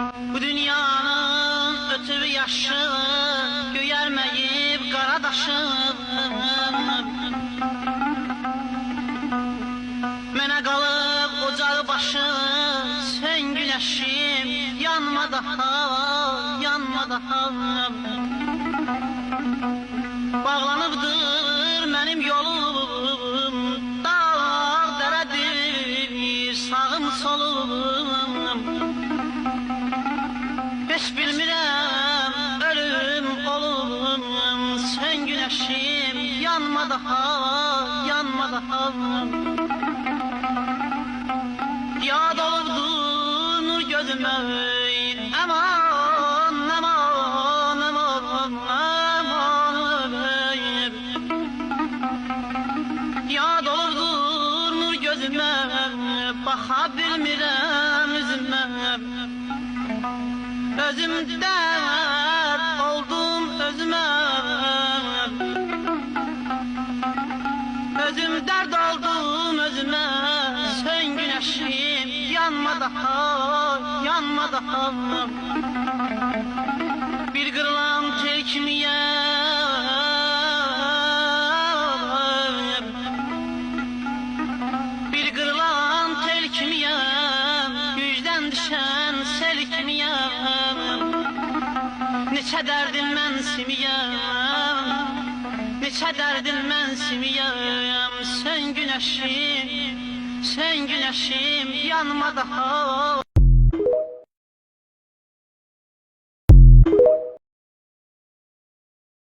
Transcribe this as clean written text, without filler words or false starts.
Bu dünyanın ötübü yaşı, göyərməyib qaradaşım. Mənə qalıb ocağı başı, sən güneşim, yanma daha, yanma daha. Bağlanıbdır mənim yolum, dağ dərədir, sağım solum. Heç bilmirəm, ölüm olum, sən güneşim, yanma daha, yanma daha. Yad olubdu nur gözümə, aman, aman, aman, aman. Yad olubdu nur gözümə, baxa bilmirəm üzümə. Özüm dərd oldum özümə, özüm dərd oldum özümə. Sən güneşim, yanma daha, yanma daha. Bir qırılan tel kimiyəm, bir qırılan tel kimiyəm, gücdən düşən sel kimiyəm. Neçə dərdin mən simiyəm, neçə dərdin mən simiyəm. Sən güneşim, sən güneşim, yanma daha.